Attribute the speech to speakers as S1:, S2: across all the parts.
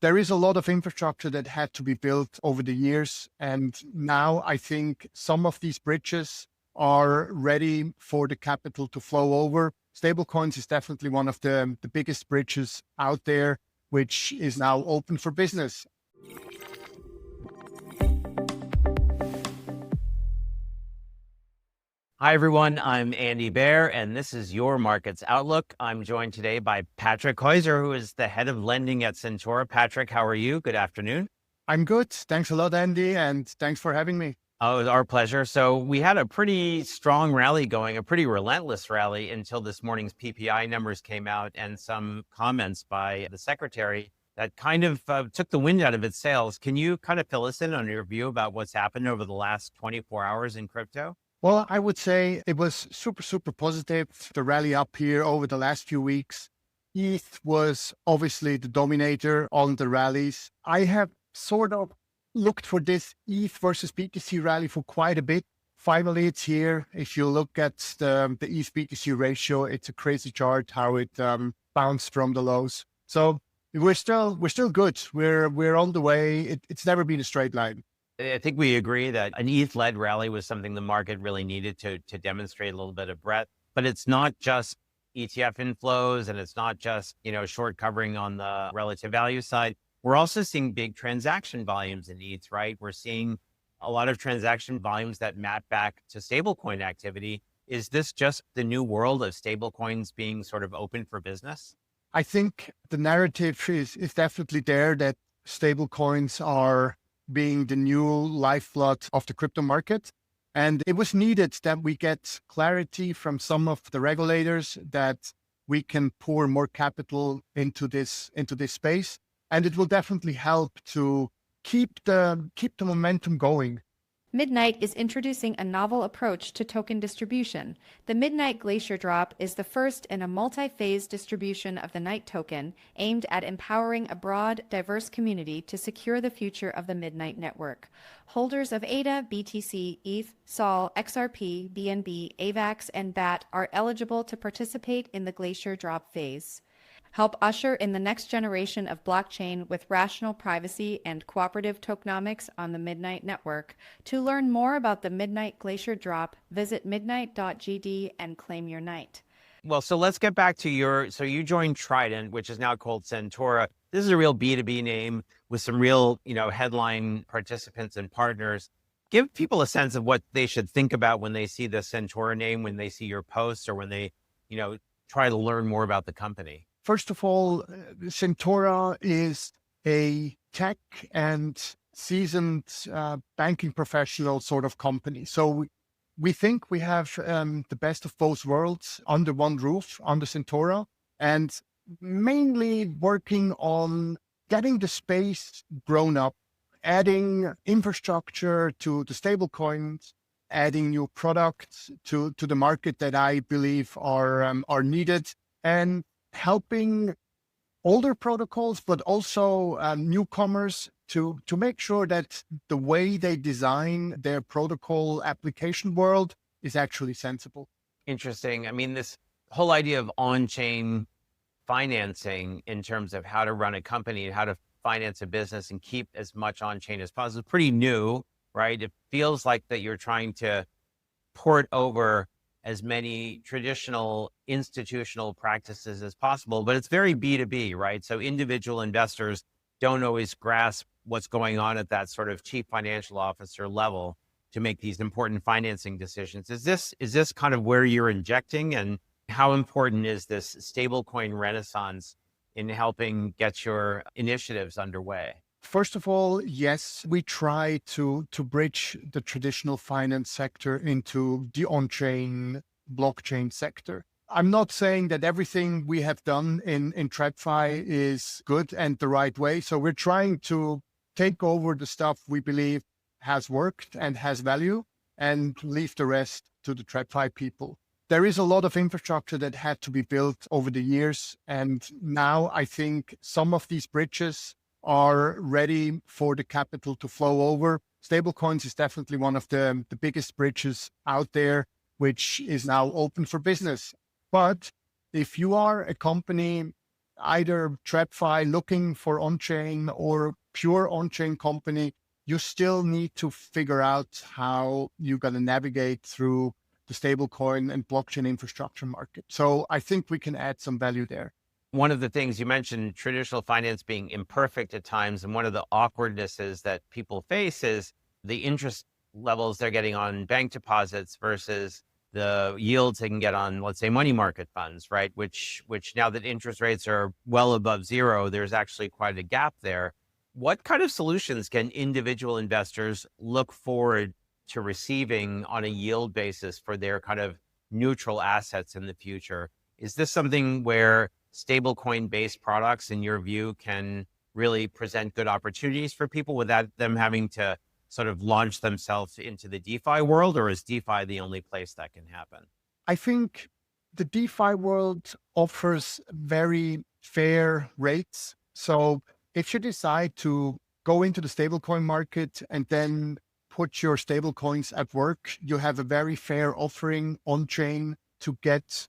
S1: There is a lot of infrastructure that had to be built over the years. And now I think some of these bridges are ready for the capital to flow over. Stablecoins is definitely one of the biggest bridges out there, which is now open for business.
S2: Hi, everyone. I'm Andy Baehr, and this is Your Markets Outlook. I'm joined today by Patrick Heusser, who is the head of lending at Sentora. Patrick, how are you? Good afternoon.
S1: I'm good. Thanks a lot, Andy, and thanks for having me.
S2: Oh, it was our pleasure. So we had a pretty strong rally going, a pretty relentless rally until this morning's PPI numbers came out and some comments by the secretary that kind of took the wind out of its sails. Can you kind of fill us in on your view about what's happened over the last 24 hours in crypto?
S1: Well, I would say it was super positive. The rally up here over the last few weeks. ETH was obviously the dominator on the rallies. I have sort of looked for this ETH versus BTC rally for quite a bit. Finally, it's here. If you look at the ETH BTC ratio, it's a crazy chart how it bounced from the lows. So we're still good. We're on the way. It's never been a straight line.
S2: I think we agree that an ETH-led rally was something the market really needed to demonstrate a little bit of breadth. But it's not just ETF inflows, and it's not just, short covering on the relative value side. We're also seeing big transaction volumes in ETH, right? We're seeing a lot of transaction volumes that map back to stablecoin activity. Is this just the new world of stablecoins being sort of open for business?
S1: I think the narrative is definitely there that stablecoins are being the new lifeblood of the crypto market. And it was needed that we get clarity from some of the regulators that we can pour more capital into this space. And it will definitely help to keep the momentum going.
S3: Midnight is introducing a novel approach to token distribution. The Midnight Glacier Drop is the first in a multi-phase distribution of the Night token aimed at empowering a broad, diverse community to secure the future of the Midnight network. Holders of ADA, BTC, ETH, SOL, XRP, BNB, AVAX, and BAT are eligible to participate in the Glacier Drop phase. Help usher in the next generation of blockchain with rational privacy and cooperative tokenomics on the Midnight network. To learn more about the Midnight Glacier Drop, visit midnight.gd and claim your night.
S2: Well, so let's get back to so you joined Trident, which is now called Sentora. This is a real B2B name with some real, headline participants and partners. Give people a sense of what they should think about when they see the Sentora name, when they see your posts, or when they, try to learn more about the company.
S1: First of all, Sentora is a tech and seasoned banking professional sort of company. So we think we have the best of both worlds under one roof, under Sentora, and mainly working on getting the space grown up, adding infrastructure to the stablecoins, adding new products to the market that I believe are needed, and helping older protocols, but also newcomers to make sure that the way they design their protocol application world is actually sensible.
S2: Interesting. I mean, this whole idea of on-chain financing in terms of how to run a company and how to finance a business and keep as much on-chain as possible is pretty new, right? It feels like that you're trying to port over as many traditional institutional practices as possible, but it's very B2B, right? So individual investors don't always grasp what's going on at that sort of chief financial officer level to make these important financing decisions. Is this kind of where you're injecting, and how important is this stablecoin renaissance in helping get your initiatives underway?
S1: First of all, yes, we try to bridge the traditional finance sector into the on-chain blockchain sector. I'm not saying that everything we have done in TradFi is good and the right way. So we're trying to take over the stuff we believe has worked and has value and leave the rest to the TradFi people. There is a lot of infrastructure that had to be built over the years. And now I think some of these bridges are ready for the capital to flow over. Stablecoins is definitely one of the biggest bridges out there, which is now open for business. But if you are a company either TradFi looking for on-chain or pure on-chain company, you still need to figure out how you're going to navigate through the stablecoin and blockchain infrastructure market. So I think we can add some value there.
S2: One of the things you mentioned, traditional finance being imperfect at times, and one of the awkwardnesses that people face is the interest levels they're getting on bank deposits versus the yields they can get on, let's say, money market funds, right? Which now that interest rates are well above zero, there's actually quite a gap there. What kind of solutions can individual investors look forward to receiving on a yield basis for their kind of neutral assets in the future? Is this something where stablecoin based products, in your view, can really present good opportunities for people without them having to sort of launch themselves into the DeFi world, or is DeFi the only place that can happen?
S1: I think the DeFi world offers very fair rates. So if you decide to go into the stablecoin market and then put your stablecoins at work, you have a very fair offering on chain to get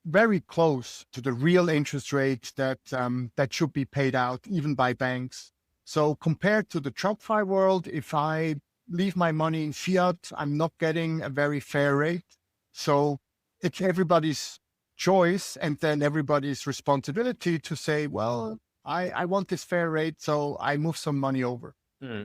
S1: very close to the real interest rate that should be paid out even by banks. So compared to the TradFi world, if I leave my money in fiat, I'm not getting a very fair rate. So it's everybody's choice and then everybody's responsibility to say, well, I want this fair rate, so I move some money over.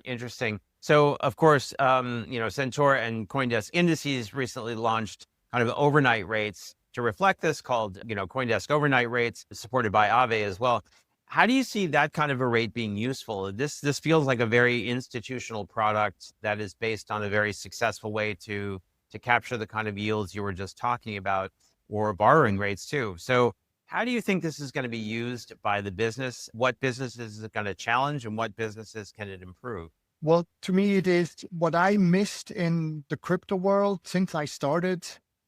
S2: Interesting. So of course, Sentora and CoinDesk indices recently launched kind of overnight rates to reflect this, called, CoinDesk overnight rates, supported by Aave as well. How do you see that kind of a rate being useful? This feels like a very institutional product that is based on a very successful way to capture the kind of yields you were just talking about, or borrowing rates too. So how do you think this is going to be used by the business? What businesses is it going to challenge, and what businesses can it improve?
S1: Well, to me, it is what I missed in the crypto world since I started.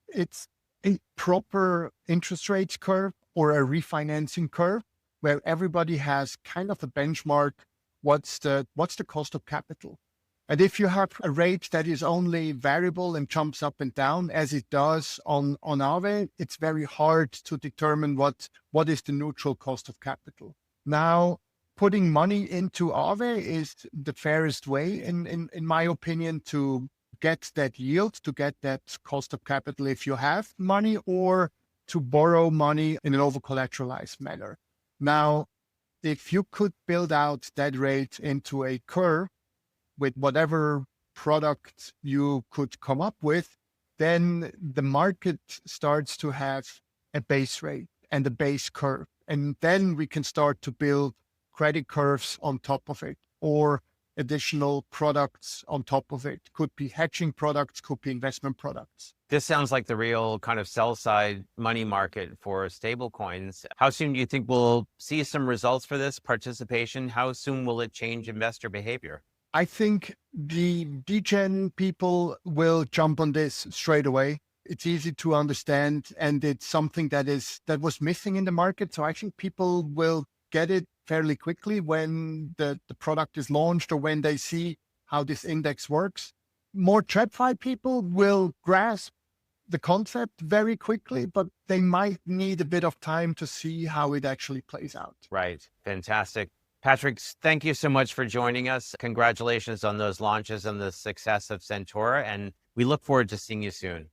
S1: It's a proper interest rates curve or a refinancing curve where everybody has kind of a benchmark. What's the cost of capital? And if you have a rate that is only variable and jumps up and down as it does on Aave, it's very hard to determine what is the neutral cost of capital. Now, putting money into Aave is the fairest way, in my opinion, to get that yield, to get that cost of capital if you have money, or to borrow money in an over-collateralized manner. Now, if you could build out that rate into a curve with whatever product you could come up with, then the market starts to have a base rate and a base curve. And then we can start to build credit curves on top of it, or additional products on top of it. Could be hedging products, could be investment products.
S2: This sounds like the real kind of sell side money market for stablecoins. How soon do you think we'll see some results for this participation? How soon will it change investor behavior?
S1: I think the degen people will jump on this straight away. It's easy to understand, and it's something that was missing in the market. So I think people will get it fairly quickly when the product is launched, or when they see how this index works. More TradFi people will grasp the concept very quickly, but they might need a bit of time to see how it actually plays out.
S2: Right. Fantastic. Patrick, thank you so much for joining us. Congratulations on those launches and the success of Sentora, and we look forward to seeing you soon.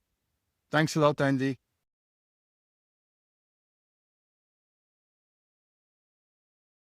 S1: Thanks a lot, Andy.